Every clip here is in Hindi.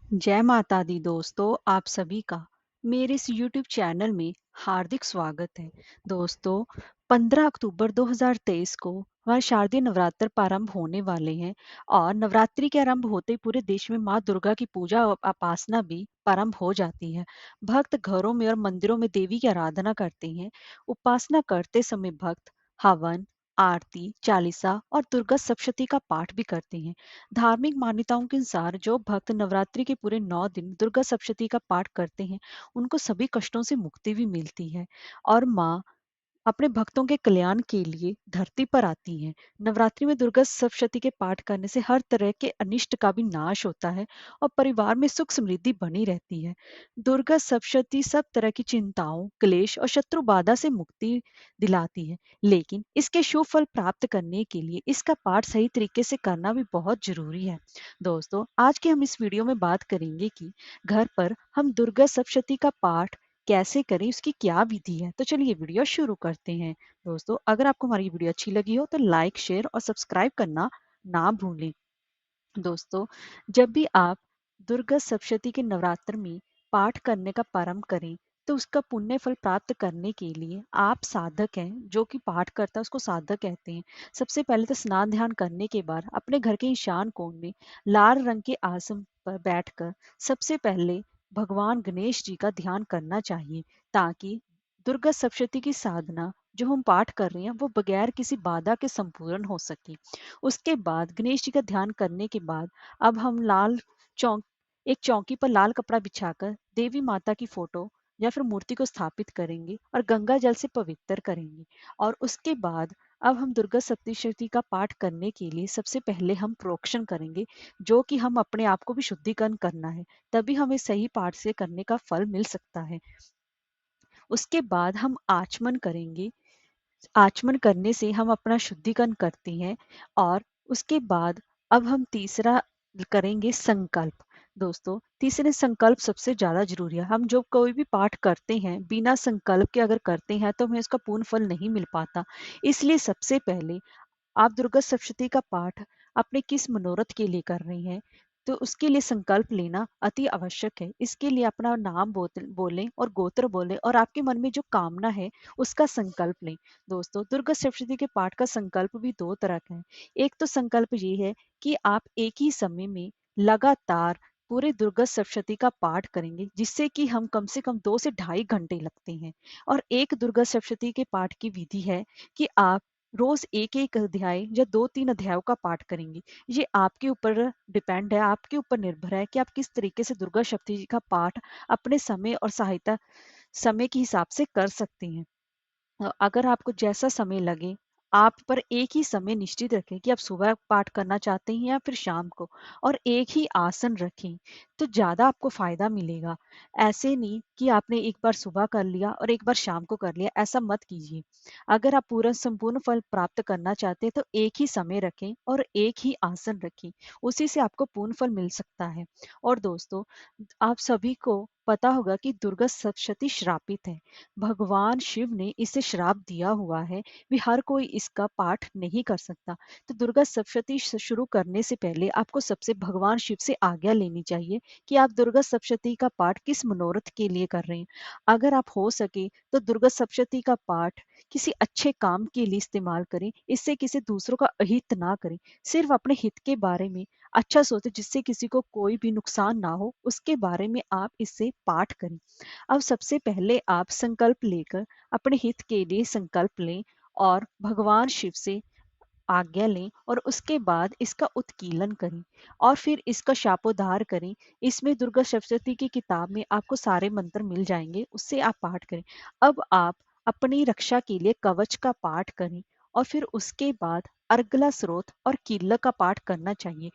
जय माता दी दोस्तों, आप सभी का मेरे इस YouTube चैनल में हार्दिक स्वागत है। दोस्तों, 15 अक्टूबर 2023 को हमारे शारदीय नवरात्र प्रारंभ होने वाले हैं और नवरात्रि के आरंभ होते ही पूरे देश में माँ दुर्गा की पूजा और उपासना भी प्रारंभ हो जाती है। भक्त घरों में और मंदिरों में देवी की आराधना करते हैं। उपासना करते समय भक्त हवन, आरती, चालीसा और दुर्गा सप्तशती का पाठ भी करते हैं। धार्मिक मान्यताओं के अनुसार जो भक्त नवरात्रि के पूरे 9 दिन दुर्गा सप्तशती का पाठ करते हैं, उनको सभी कष्टों से मुक्ति भी मिलती है और माँ अपने भक्तों के कल्याण के लिए धरती पर आती हैं। नवरात्रि में दुर्गा सप्तशती के पाठ करने से हर तरह के अनिष्ट का भी नाश होता है और परिवार में सुख समृद्धि बनी रहती है। दुर्गा सप्तशती सब तरह की चिंताओं, क्लेश और शत्रु बाधा से मुक्ति दिलाती है। लेकिन इसके शुभ फल प्राप्त करने के लिए इसका पाठ सही तरीके से करना भी बहुत जरूरी है। दोस्तों, आज के हम इस वीडियो में बात करेंगे कि घर पर हम दुर्गा सप्तशती का पाठ कैसे करें, उसकी क्या विधि है। तो चलिए वीडियो शुरू करते हैं। दोस्तों, अगर आपको हमारी वीडियो अच्छी लगी हो तो लाइक, शेयर और सब्सक्राइब करना ना भूलें। दोस्तों, जब भी आप दुर्गा सप्तशती के नवरात्र में पाठ करने का प्रारंभ करें, तो उसका पुण्य फल प्राप्त करने के लिए आप साधक हैं, जो कि पाठ करता है उसको साधक कहते हैं। सबसे पहले तो स्नान ध्यान करने के बाद अपने घर के ईशान कोण में लाल रंग के आसन पर बैठकर सबसे पहले भगवान गणेश जी का ध्यान करना चाहिए, ताकि दुर्गा सप्तशती की साधना जो हम पाठ कर रहे हैं वो बगैर किसी बाधा के संपूर्ण हो सके। उसके बाद गणेश जी का ध्यान करने के बाद अब हम चौक एक चौकी पर लाल कपड़ा बिछाकर देवी माता की फोटो या फिर मूर्ति को स्थापित करेंगे और गंगा जल से पवित्र करेंगे। और उसके बाद अब हम दुर्गा सप्तशती का पाठ करने के लिए सबसे पहले हम प्रोक्षण करेंगे, जो कि हम अपने आप को भी शुद्धिकरण करना है, तभी हमें सही पाठ से करने का फल मिल सकता है। उसके बाद हम आचमन करेंगे। आचमन करने से हम अपना शुद्धिकरण करते हैं और उसके बाद अब हम तीसरा करेंगे संकल्प। दोस्तों, तीसरे संकल्प सबसे ज्यादा जरूरी है। हम जो कोई भी पाठ करते हैं बिना संकल्प के अगर करते हैं तो हमें उसका पूर्ण फल नहीं मिल पाता। इसलिए सबसे पहले आप दुर्गा सप्तशती का पाठ अपने किस मनोरथ के लिए कर रही हैं, तो उसके लिए संकल्प लेना अति आवश्यक है। इसके लिए अपना नाम बोलें और गोत्र बोलें और आपके मन में जो कामना है उसका संकल्प लें। दोस्तों, दुर्गा सप्तशती के पाठ का संकल्प भी दो तरह का है। एक तो संकल्प ये है कि आप एक ही समय में लगातार पूरे दुर्गा सप्तशती का पाठ करेंगे, जिससे कि हम कम से कम 2 से ढाई घंटे लगते हैं। और एक दुर्गा सप्तशती के पाठ की विधि है कि आप रोज एक एक अध्याय या 2-3 अध्यायों का पाठ करेंगे। ये आपके ऊपर डिपेंड है, आपके ऊपर निर्भर है कि आप किस तरीके से दुर्गा सप्तशती का पाठ अपने समय और सहायता समय के हिसाब से कर सकते हैं। अगर आपको जैसा समय लगे, आप पर एक ही समय निश्चित रखें कि आप सुबह पाठ करना चाहते हैं या फिर शाम को, और एक ही आसन रखें, तो ज्यादा आपको फायदा मिलेगा। ऐसे नहीं कि आपने एक बार सुबह कर लिया और एक बार शाम को कर लिया, ऐसा मत कीजिए। अगर आप पूरा संपूर्ण फल प्राप्त करना चाहते हैं तो एक ही समय रखें और एक ही आसन रखें, उसी से आपको पूर्ण फल मिल सकता है। और दोस्तों, आप सभी को पता होगा कि दुर्गा सप्तशती श्रापित है। भगवान शिव ने इसे श्राप दिया हुआ है, भी हर कोई इसका पाठ नहीं कर सकता। तो दुर्गा सप्तशती शुरू करने से पहले आपको सबसे भगवान शिव से आज्ञा लेनी चाहिए कि आप दुर्गा सप्तशती का पाठ किस मनोरथ के लिए कर रहे हैं। अगर आप हो सके तो दुर्गा सप्तशती का पाठ किसी अच्छे काम के लिए इस्तेमाल करें, इससे किसी दूसरों का अहित ना करें। सिर्फ अपने हित के बारे में अच्छा सोचें, जिससे किसी को कोई भी नुकसान ना हो, उसके बारे में आप इससे पाठ करें। अब सबसे पहले आप संकल्प लेकर अपने हित के लिए संकल्प लें और भगवान शिव से आज्ञा लें और उसके बाद इसका उत्कीलन करें और फिर इसका शापोद्धार करें। इसमें दुर्गा सप्तशती की किताब में आपको सारे मंत्र मिल जाएंगे, उससे आप पाठ करें। अब आप अपनी रक्षा के लिए कवच का पाठ करें और फिर उसके बाद अर्गला स्रोत और कीलक का पाठ करना चाहिए।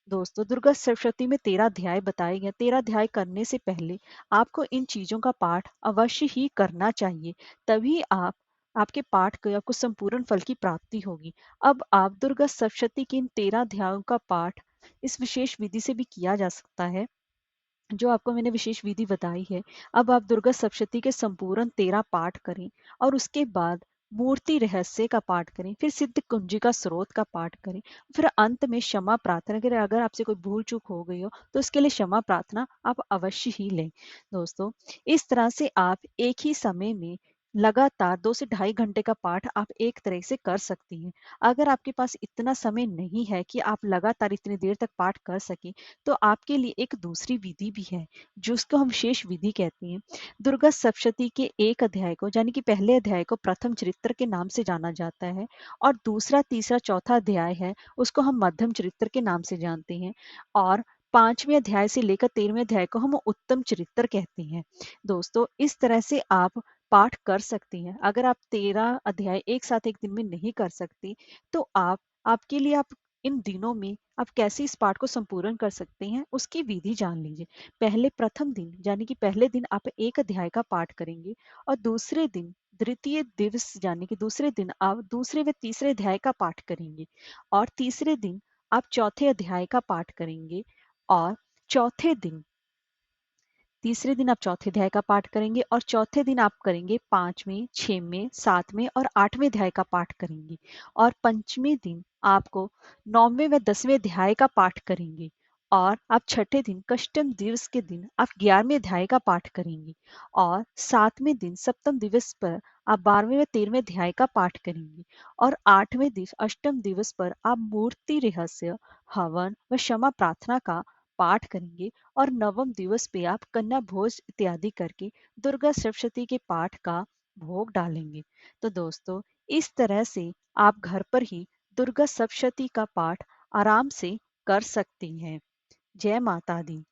दोस्तों, दुर्गा सप्तशती में 13 अध्याय बताए गए। 13 अध्याय करने से पहले आपको इन चीजों का पाठ अवश्य ही करना चाहिए, तभी आपके पाठ को आपको संपूर्ण फल की प्राप्ति होगी। अब आप दुर्गा सप्तशती के इन 13 अध्यायों का पाठ इस विशेष विधि से भी किया जा सकता है, जो आपको मैंने विशेष विधि बताई है। अब आप दुर्गा सप्तशती के संपूर्ण 13 पाठ करें और उसके बाद मूर्ति रहस्य का पाठ करें, फिर सिद्ध कुंजी का स्रोत का पाठ करें, फिर अंत में क्षमा प्रार्थना करें। अगर आपसे कोई भूल चूक हो गई हो तो उसके लिए क्षमा प्रार्थना आप अवश्य ही लें। दोस्तों, इस तरह से आप एक ही समय में लगातार 2 से ढाई घंटे का पाठ आप एक तरह से कर सकती हैं। अगर आपके पास इतना समय नहीं है कि आप लगातार इतनी देर तक पाठ कर सकें, तो आपके लिए एक दूसरी विधि भी है, जिसको हम शेष विधि कहते हैं। दुर्गा सप्तशती के एक अध्याय को, यानी कि पहले अध्याय को प्रथम चरित्र के नाम से जाना जाता है, और दूसरा, तीसरा, चौथा अध्याय है उसको हम मध्यम चरित्र के नाम से जानते हैं, और 5वें अध्याय से लेकर 13वें अध्याय को हम उत्तम चरित्र कहते हैं। दोस्तों, इस तरह से आप पाठ कर सकती हैं। अगर आप 13 अध्याय एक साथ एक दिन में नहीं कर सकती, तो आपके लिए आप इन दिनों में आप कैसे इस पाठ को संपूर्ण कर सकते हैं, उसकी विधि जान लीजिए। पहले प्रथम दिन, यानी कि पहले दिन आप एक अध्याय का पाठ करेंगे, और दूसरे दिन, द्वितीय दिवस, यानी कि दूसरे दिन आप दूसरे व तीसरे अध्याय का पाठ करेंगे, और तीसरे दिन आप चौथे अध्याय का पाठ करेंगे, और चौथे दिन तीसरे दिन आप चौथे अध्याय का पाठ करेंगे, और चौथे दिन आप करेंगे 5वें, 6वें, 7वें और 8वें अध्याय का पाठ करेंगे, और पंचमें दिन आपको 9वें व 10वें अध्याय का पाठ करेंगे, और आप छठे दिन, कष्टम दिवस के दिन, आप 11वें अध्याय का पाठ करेंगे, और 7वें दिन, सप्तम दिवस पर आप 12वें व 13वें अध्याय का पाठ करेंगे, और 8वें दिन, अष्टम दिवस पर आप मूर्ति रहस्य, हवन व क्षमा प्रार्थना का पाठ करेंगे, और नवम दिवस पे आप कन्या भोज इत्यादि करके दुर्गा सप्तशती के पाठ का भोग डालेंगे। तो दोस्तों, इस तरह से आप घर पर ही दुर्गा सप्तशती का पाठ आराम से कर सकती हैं। जय माता दी।